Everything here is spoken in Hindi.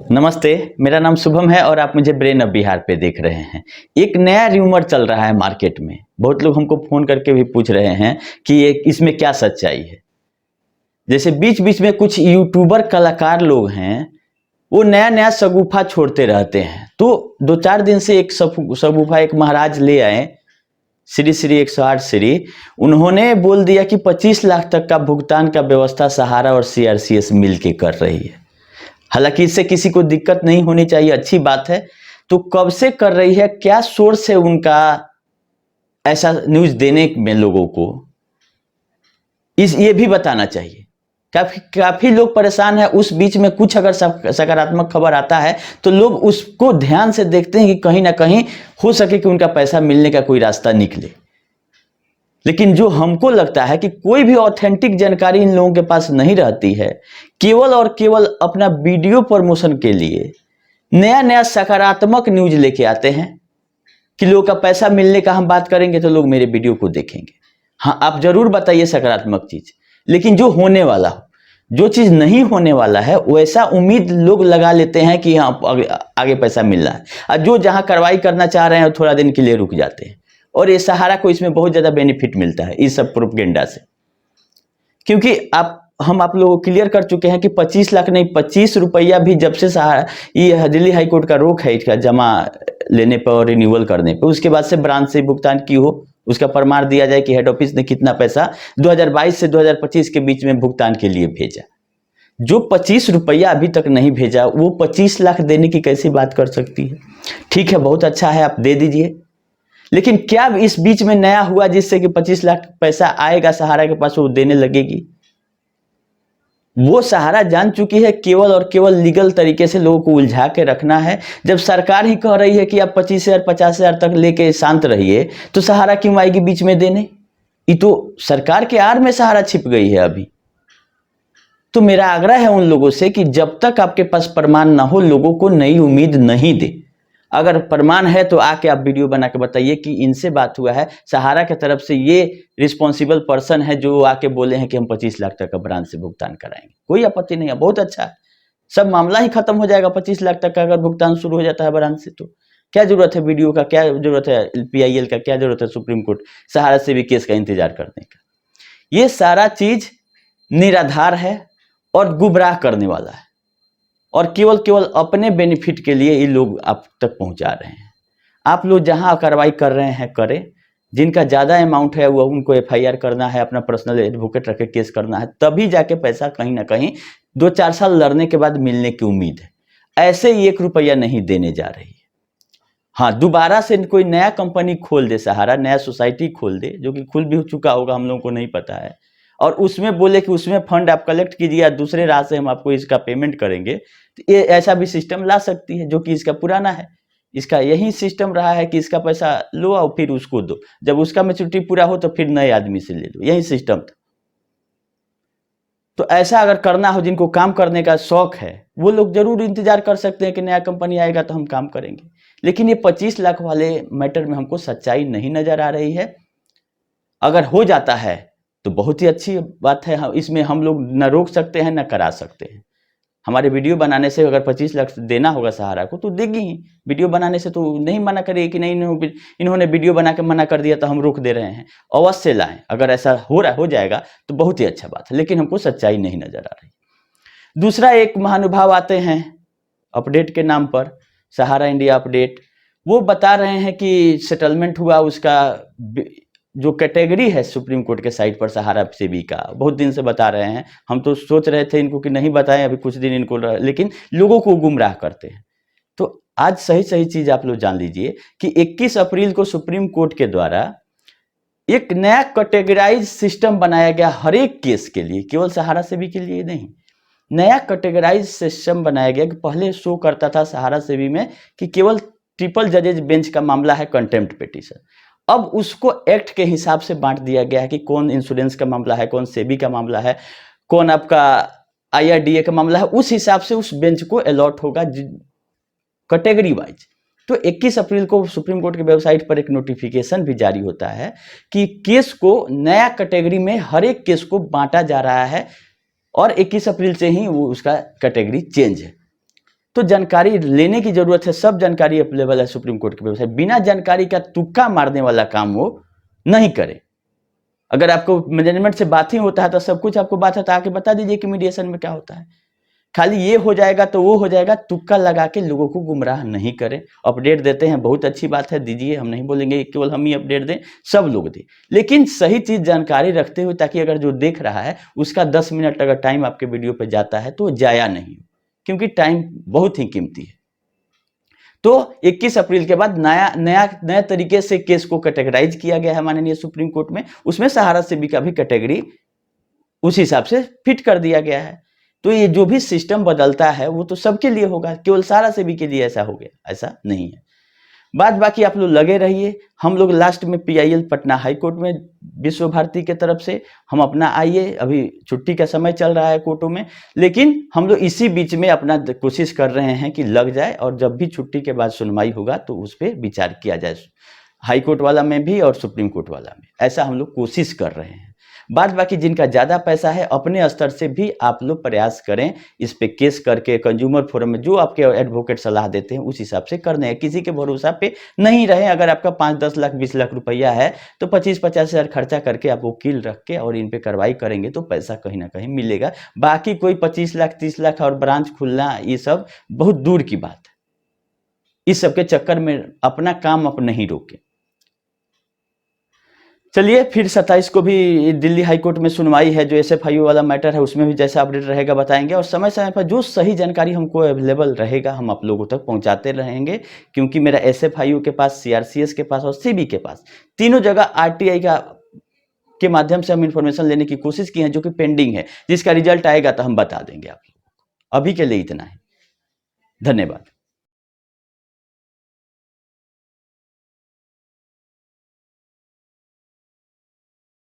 नमस्ते, मेरा नाम शुभम है और आप मुझे ब्रेन ऑफ बिहार पे देख रहे हैं। एक नया र्यूमर चल रहा है मार्केट में। बहुत लोग हमको फ़ोन करके भी पूछ रहे हैं कि ये इसमें क्या सच्चाई है। जैसे बीच-बीच में कुछ यूट्यूबर कलाकार लोग हैं, वो नया-नया शगुफ़ा छोड़ते रहते हैं। तो 2-4 दिन से एक शगुफ़ा एक महाराज ले आए, श्री श्री 108 श्री। उन्होंने बोल दिया कि 25 लाख तक का भुगतान का व्यवस्था सहारा और सीआरसीएस मिल के कर रही है। हालांकि इससे किसी को दिक्कत नहीं होनी चाहिए, अच्छी बात है। तो कब से कर रही है, क्या सोर्स है उनका ऐसा न्यूज देने में लोगों को, ये भी बताना चाहिए। काफी लोग परेशान है। उस बीच में कुछ अगर सकारात्मक खबर आता है तो लोग उसको ध्यान से देखते हैं कि कहीं ना कहीं हो सके कि उनका पैसा मिलने का कोई रास्ता निकले। लेकिन जो हमको लगता है कि कोई भी ऑथेंटिक जानकारी इन लोगों के पास नहीं रहती है, केवल और केवल अपना वीडियो प्रमोशन के लिए नया नया सकारात्मक न्यूज लेके आते हैं कि लोगों का पैसा मिलने का हम बात करेंगे तो लोग मेरे वीडियो को देखेंगे। हाँ, आप जरूर बताइए सकारात्मक चीज, लेकिन जो होने वाला हो। जो चीज नहीं होने वाला है वैसा उम्मीद लोग लगा लेते हैं कि हाँ आगे पैसा मिल रहा है, और जो जहां कार्रवाई करना चाह रहे हैं थोड़ा दिन के लिए रुक जाते हैं। और ये सहारा को इसमें बहुत ज्यादा बेनिफिट मिलता है इस सब प्रोपेगेंडा से, क्योंकि हम आप लोगों को क्लियर कर चुके हैं कि 25 लाख नहीं, 25 रुपया भी जब से सहारा, ये दिल्ली हाई कोर्ट का रोक है इसका जमा लेने पर और रिन्यूअल करने पर, उसके बाद से ब्रांच से भुगतान की हो, उसका प्रमाण दिया जाए कि हेड ऑफिस ने कितना पैसा 2022 से 2025 के बीच में भुगतान के लिए भेजा। जो 25 रुपया अभी तक नहीं भेजा वो 25 लाख देने की कैसी बात कर सकती है। ठीक है, बहुत अच्छा है, आप दे दीजिए। लेकिन क्या इस बीच में नया हुआ जिससे कि 25 लाख पैसा आएगा सहारा के पास, वो देने लगेगी? वो सहारा जान चुकी है केवल और केवल लीगल तरीके से लोगों को उलझा के रखना है। जब सरकार ही कह रही है कि आप 25,000 50,000 तक लेके शांत रहिए, तो सहारा क्यों आएगी बीच में देने? ये तो सरकार के आड़ में सहारा छिप गई है अभी। तो मेरा आग्रह है उन लोगों से कि जब तक आपके पास प्रमाण ना हो, लोगों को नई उम्मीद नहीं दे। अगर प्रमाण है तो आके आप वीडियो बना के बताइए कि इनसे बात हुआ है, सहारा की तरफ से ये रिस्पॉन्सिबल पर्सन है जो आके बोले हैं कि हम 25 लाख तक का ब्रांच से भुगतान कराएंगे। कोई आपत्ति नहीं है, बहुत अच्छा है, सब मामला ही खत्म हो जाएगा। 25 लाख तक का अगर भुगतान शुरू हो जाता है ब्रांच से, तो क्या जरूरत है वीडियो का, क्या जरूरत है पीआईएल का, क्या जरूरत है सुप्रीम कोर्ट सहारा से भी केस का इंतजार करने का। ये सारा चीज निराधार है और गुमराह करने वाला है, और केवल केवल अपने बेनिफिट के लिए ये लोग आप तक पहुंचा रहे हैं। आप लोग जहां कार्रवाई कर रहे हैं करें, जिनका ज्यादा अमाउंट है वो उनको एफआईआर करना है, अपना पर्सनल एडवोकेट रख के केस करना है, तभी जाके पैसा कहीं ना कहीं 2-4 साल लड़ने के बाद मिलने की उम्मीद है। ऐसे ही 1 रुपया नहीं देने जा रही है। हाँ, दोबारा से कोई नया कंपनी खोल दे सहारा, नया सोसाइटी खोल दे, जो कि खुल भी चुका होगा, हम लोगों को नहीं पता है, और उसमें बोले कि उसमें फंड आप कलेक्ट कीजिए या दूसरे राह से हम आपको इसका पेमेंट करेंगे, तो ये ऐसा भी सिस्टम ला सकती है जो कि इसका पुराना है। इसका यही सिस्टम रहा है कि इसका पैसा लो और फिर उसको दो, जब उसका मैच्योरिटी पूरा हो तो फिर नए आदमी से ले लो, यही सिस्टम था। तो ऐसा अगर करना हो, जिनको काम करने का शौक है वो लोग जरूर इंतजार कर सकते हैं कि नया कंपनी आएगा तो हम काम करेंगे। लेकिन ये 25 लाख वाले मैटर में हमको सच्चाई नहीं नजर आ रही है। अगर हो जाता है तो बहुत ही अच्छी बात है, इसमें हम लोग न रोक सकते हैं न करा सकते हैं। हमारे वीडियो बनाने से अगर 25 लाख देना होगा सहारा को तो देगी ही, वीडियो बनाने से तो नहीं मना करेगी कि नहीं इन्होंने वीडियो बना के मना कर दिया तो हम रोक दे रहे हैं। अवश्य लाएं, अगर ऐसा हो जाएगा तो बहुत ही अच्छा बात है, लेकिन हमको सच्चाई नहीं नजर आ रही। दूसरा, एक महानुभाव आते हैं अपडेट के नाम पर, सहारा इंडिया अपडेट, वो बता रहे हैं कि सेटलमेंट हुआ, उसका जो कैटेगरी है सुप्रीम कोर्ट के साइट पर सहारा सेबी का, बहुत दिन से बता रहे हैं। हम तो सोच रहे थे इनको कि नहीं बताएं अभी कुछ दिन इनको, लेकिन लोगों को गुमराह करते हैं। तो आज सही सही चीज आप लोग जान लीजिए कि 21 अप्रैल को सुप्रीम कोर्ट के द्वारा एक नया कैटेगराइज सिस्टम बनाया गया हर एक केस के लिए, केवल सहारा सेबी के लिए नहीं। नया कैटेगराइज सिस्टम बनाया गया कि पहले शो करता था सहारा सेबी में कि केवल ट्रिपल जजेज बेंच का मामला है कंटेम्प्ट पिटीशन, अब उसको एक्ट के हिसाब से बांट दिया गया है कि कौन इंश्योरेंस का मामला है, कौन सेबी का मामला है, कौन आपका आईआरडीए का मामला है। उस हिसाब से उस बेंच को अलॉट होगा कैटेगरी वाइज। तो 21 अप्रैल को सुप्रीम कोर्ट की वेबसाइट पर एक नोटिफिकेशन भी जारी होता है कि केस को नया कैटेगरी में हर एक केस को बांटा जा रहा है, और 21 अप्रैल से ही वो उसका कैटेगरी चेंज है। तो जानकारी लेने की जरूरत है, सब जानकारी अवेलेबल है सुप्रीम कोर्ट की वेबसाइट। बिना जानकारी का तुक्का मारने वाला काम वो नहीं करे। अगर आपको मैनेजमेंट से बात ही होता है तो सब कुछ आपको बात है तो आके बता दीजिए कि मीडिएशन में क्या होता है। खाली ये हो जाएगा तो वो हो जाएगा, तुक्का लगा के लोगों को गुमराह नहीं करें। अपडेट देते हैं, बहुत अच्छी बात है, दीजिए, हम नहीं बोलेंगे केवल हम ही अपडेट दें, सब लोग दें, लेकिन सही चीज जानकारी रखते हुए, ताकि अगर जो देख रहा है उसका 10 मिनट अगर टाइम आपके वीडियो पे जाता है तो जाया नहीं हो, क्योंकि टाइम बहुत ही कीमती है। तो 21 अप्रैल के बाद नया तरीके से केस को कैटेगराइज किया गया है माननीय सुप्रीम कोर्ट में। उसमें सहारा सेबी का भी कैटेगरी उस हिसाब से फिट कर दिया गया है। तो ये जो भी सिस्टम बदलता है वो तो सबके लिए होगा, केवल सहारा सेबी के लिए ऐसा हो गया, ऐसा नहीं है। बाद बाकी आप लोग लगे रहिए। हम लोग लास्ट में PIL पटना हाई कोर्ट में विश्व भारती के तरफ से हम अपना आइए, अभी छुट्टी का समय चल रहा है कोर्टों में, लेकिन हम लोग इसी बीच में अपना कोशिश कर रहे हैं कि लग जाए, और जब भी छुट्टी के बाद सुनवाई होगा तो उस पर विचार किया जाए, हाई कोर्ट वाला में भी और सुप्रीम कोर्ट वाला में। ऐसा हम लोग कोशिश कर रहे हैं। बाद बाकी जिनका ज़्यादा पैसा है अपने स्तर से भी आप लोग प्रयास करें, इस पे केस करके कंज्यूमर फोरम में जो आपके एडवोकेट सलाह देते हैं उस हिसाब से करने हैं। किसी के भरोसा पे नहीं रहे। अगर आपका 5-10 लाख 20 लाख रुपया है तो 25-50 हज़ार खर्चा करके आप वकील रख के और इन पे कार्रवाई करेंगे तो पैसा कहीं ना कहीं मिलेगा। बाकी कोई 25 लाख 30 लाख और ब्रांच खुलना, ये सब बहुत दूर की बात है। इस सब के चक्कर में अपना काम आप नहीं रोकें। चलिए, फिर 27 को भी दिल्ली हाई कोर्ट में सुनवाई है, जो SFIO वाला मैटर है उसमें भी जैसा अपडेट रहेगा बताएंगे, और समय समय पर जो सही जानकारी हमको अवेलेबल रहेगा हम आप लोगों तक पहुंचाते रहेंगे। क्योंकि मेरा SFIO के पास, CRCS के पास और CB के पास, तीनों जगह RTI के माध्यम से हम इंफॉर्मेशन लेने की कोशिश की है, जो कि पेंडिंग है। जिसका रिजल्ट आएगा तो हम बता देंगे आप लोगों को। अभी के लिए इतना ही, धन्यवाद।